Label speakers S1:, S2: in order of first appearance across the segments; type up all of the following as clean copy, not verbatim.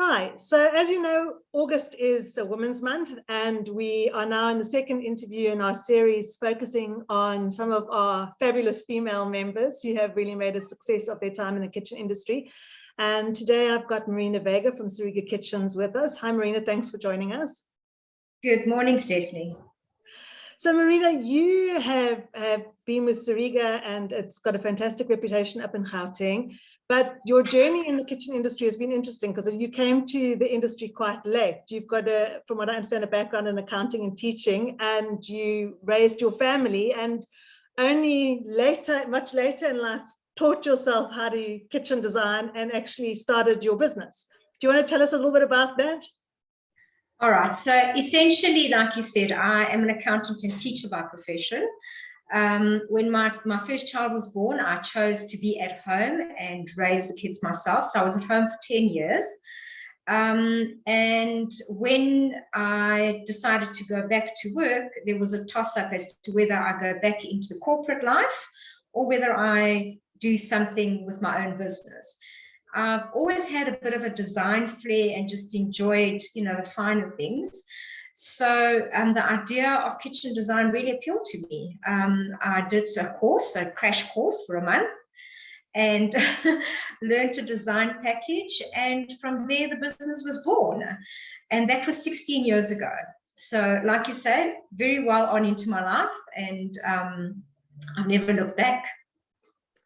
S1: Hi, so as you know, August is a Women's Month, and we are now in the second interview in our series focusing on some of our fabulous female members who have really made a success of their time in the kitchen industry. And today I've got Marina Veiga from Sariga Kitchens with us. Hi, Marina, thanks for joining us.
S2: Good morning, Stephanie.
S1: So Marina, you have been with Sariga and it's got a fantastic reputation up in Gauteng. But your journey in the kitchen industry has been interesting because you came to the industry quite late. You've got, from what I understand, a background in accounting and teaching, and you raised your family, and only later, much later in life, taught yourself how to kitchen design and actually started your business. Do you want to tell us a little bit about that?
S2: All right. So essentially, like you said, I am an accountant and teacher by profession. When my first child was born, I chose to be at home and raise the kids myself. So I was at home for 10 years. And when I decided to go back to work, there was a toss-up as to whether I go back into corporate life or whether I do something with my own business. I've always had a bit of a design flair and just enjoyed, the finer things. So the idea of kitchen design really appealed to me. I did a crash course for a month, and learned a design package. And from there, the business was born. And that was 16 years ago. So like you say, very well on into my life, and I've never looked back.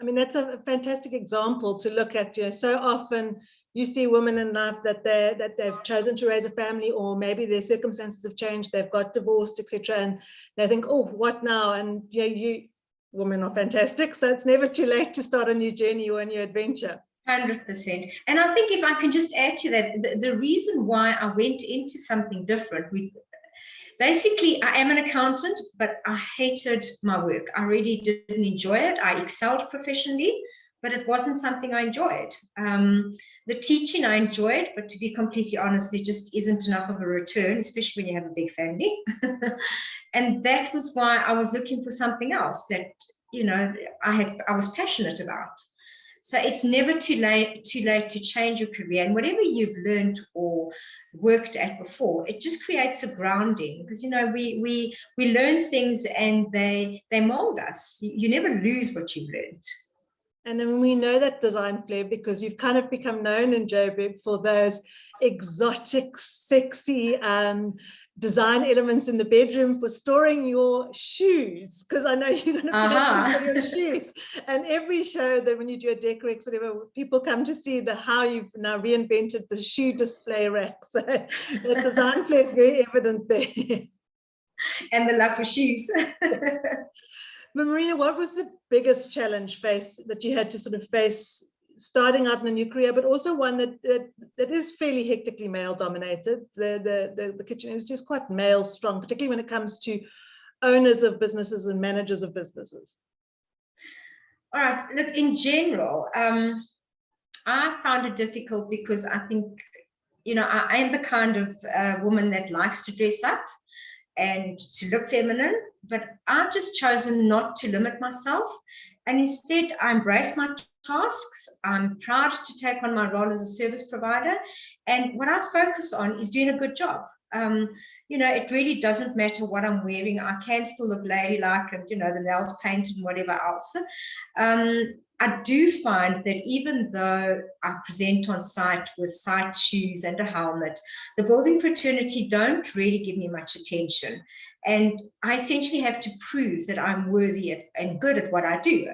S1: I mean, that's a fantastic example to look at. So often you see women in life that they've chosen to raise a family, or maybe their circumstances have changed, they've got divorced, etc., and they think, oh, what now? And you women are fantastic, so it's never too late to start a new journey or a new adventure.
S2: 100%. And I think if I can just add to that, the reason why I went into something different, basically, I am an accountant, but I hated my work. I really didn't enjoy it. I excelled professionally, but it wasn't something I enjoyed. The teaching I enjoyed, but to be completely honest, there just isn't enough of a return, especially when you have a big family. And that was why I was looking for something else that, I was passionate about. So it's never too late to change your career. And whatever you've learned or worked at before, it just creates a grounding, because, we learn things and they mold us. You never lose what you've learned.
S1: And then we know that design flair because you've kind of become known in Joburg for those exotic, sexy design elements in the bedroom for storing your shoes, because I know you're going to put your shoes. And every show that when you do a Decorex, whatever, people come to see how you've now reinvented the shoe display rack. So the design flair is very evident there.
S2: And the love for shoes.
S1: But Marina, what was the biggest challenge that you had to sort of face starting out in a new career, but also one that is fairly hectically male dominated? The kitchen industry is quite male strong, particularly when it comes to owners of businesses and managers of businesses.
S2: All right, look, in general, I found it difficult because I think, I am the kind of woman that likes to dress up and to look feminine, but I've just chosen not to limit myself. And instead, I embrace my tasks. I'm proud to take on my role as a service provider. And what I focus on is doing a good job. It really doesn't matter what I'm wearing. I can still look ladylike and, the nails painted and whatever else. I do find that even though I present on site with site shoes and a helmet, the building fraternity don't really give me much attention. And I essentially have to prove that I'm worthy and good at what I do.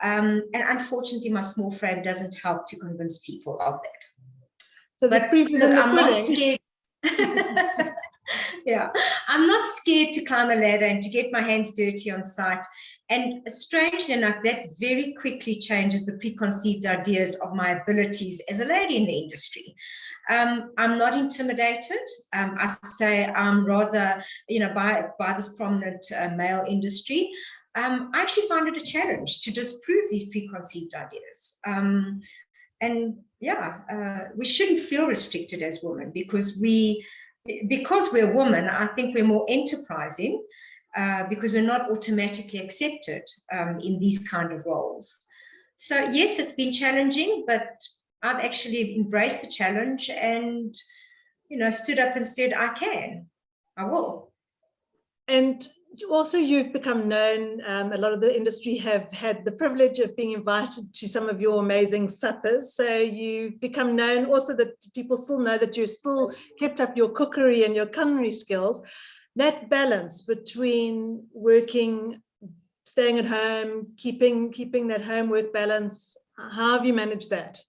S2: And unfortunately, my small frame doesn't help to convince people of that.
S1: So the proof is in the pudding.
S2: I'm not scared. Yeah, I'm not scared to climb a ladder and to get my hands dirty on site. And strangely enough, that very quickly changes the preconceived ideas of my abilities as a lady in the industry. I'm not intimidated. I say I'm rather, by this prominent male industry. I actually find it a challenge to disprove these preconceived ideas. And yeah, we shouldn't feel restricted as women because we're women. I think we're more enterprising. Because we're not automatically accepted in these kind of roles. So yes, it's been challenging, but I've actually embraced the challenge and, you know, stood up and said, I will.
S1: And also you've become known, a lot of the industry have had the privilege of being invited to some of your amazing suppers. So you've become known also that people still know that you've still kept up your cookery and your culinary skills. That balance between working, staying at home, keeping that homework balance, how have you managed that?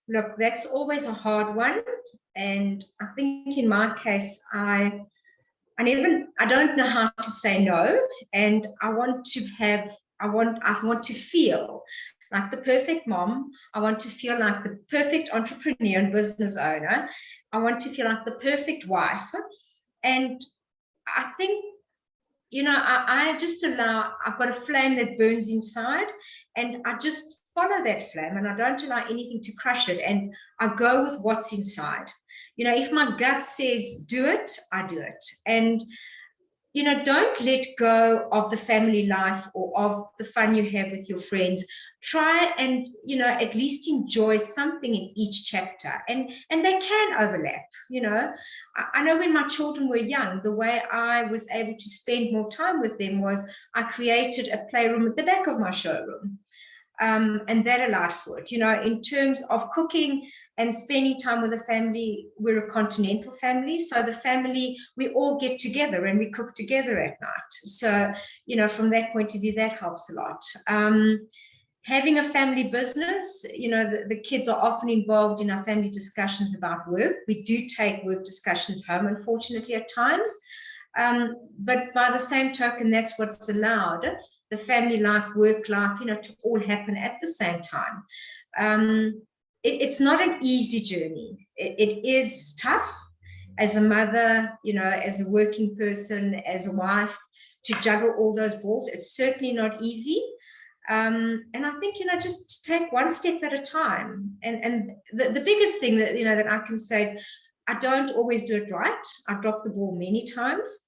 S2: Look, that's always a hard one. And I think in my case, I don't know how to say no. And I want to feel like the perfect mom. I want to feel like the perfect entrepreneur and business owner. I want to feel like the perfect wife. And I think, you know, I've got a flame that burns inside, and I just follow that flame, and I don't allow anything to crush it. And I go with what's inside. You know, if my gut says do it, I do it. And, you know, don't let go of the family life or of the fun you have with your friends. Try and, you know, at least enjoy something in each chapter, and they can overlap. You know, I know when my children were young, the way I was able to spend more time with them was I created a playroom at the back of my showroom. And that allowed for it. You know, in terms of cooking and spending time with the family, we're a continental family. So the family, we all get together and we cook together at night. So, you know, from that point of view, that helps a lot. Having a family business, you know, the kids are often involved in our family discussions about work. We do take work discussions home, unfortunately, at times. But by the same token, that's what's allowed the family life, work life, you know, to all happen at the same time. It's not an easy journey. It is tough as a mother, you know, as a working person, as a wife, to juggle all those balls. It's certainly not easy. And I think, you know, just take one step at a time. And the biggest thing that, you know, that I can say is I don't always do it right. I drop the ball many times.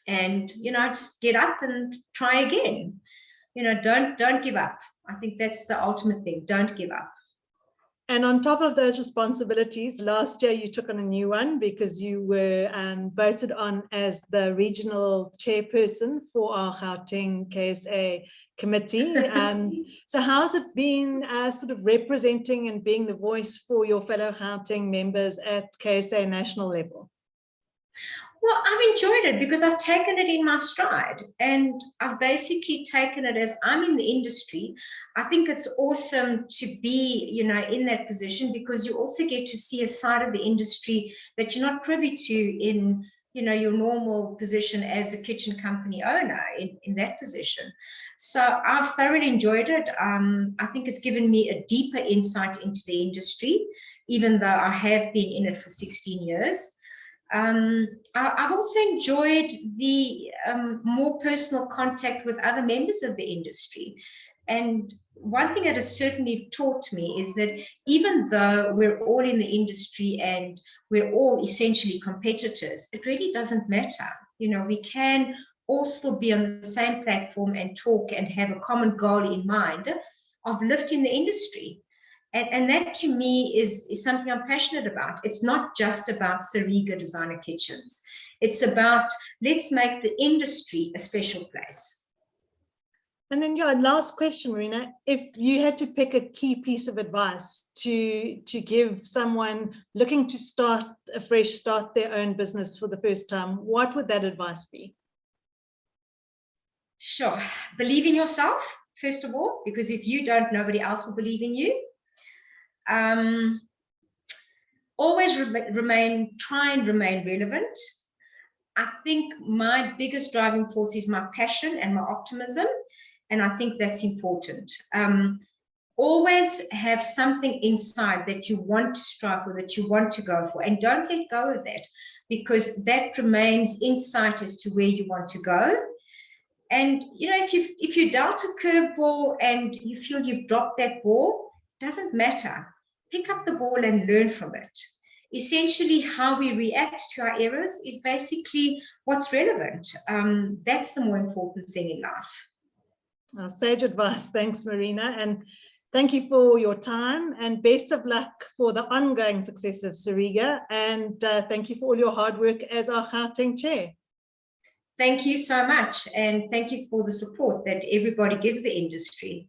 S2: And, you know, just get up and try again. You know, don't give up. I think that's the ultimate thing. Don't give up.
S1: And on top of those responsibilities, last year you took on a new one because you were voted on as the regional chairperson for our Gauteng KSA committee. So how's it been sort of representing and being the voice for your fellow Gauteng members at KSA national level?
S2: Well, I've enjoyed it because I've taken it in my stride, and I've basically taken it as I'm in the industry. I think it's awesome to be, you know, in that position, because you also get to see a side of the industry that you're not privy to in, you know, your normal position as a kitchen company owner in that position. So I've thoroughly enjoyed it. I think it's given me a deeper insight into the industry, even though I have been in it for 16 years. I've also enjoyed the more personal contact with other members of the industry. And one thing that has certainly taught me is that even though we're all in the industry and we're all essentially competitors, it really doesn't matter. You know, we can all still be on the same platform and talk and have a common goal in mind of lifting the industry. And that to me is something I'm passionate about. It's not just about Sariga designer kitchens. It's about, let's make the industry a special place.
S1: And then your last question, Marina, if you had to pick a key piece of advice to give someone looking to start their own business for the first time, what would that advice be?
S2: Sure. Believe in yourself, first of all, because if you don't, nobody else will believe in you. Always try and remain relevant. I think my biggest driving force is my passion and my optimism, and I think that's important. Always have something inside that you want to strive for, that you want to go for, and don't let go of that, because that remains insight as to where you want to go. And, you know, if you dealt a curveball and you feel you've dropped that ball, doesn't matter. Pick up the ball and learn from it. Essentially, how we react to our errors is basically what's relevant. That's the more important thing in life.
S1: Sage advice. Thanks, Marina. And Thank you for your time and best of luck for the ongoing success of Sariga. And thank you for all your hard work as our Gauteng chair.
S2: Thank you so much. And thank you for the support that everybody gives the industry.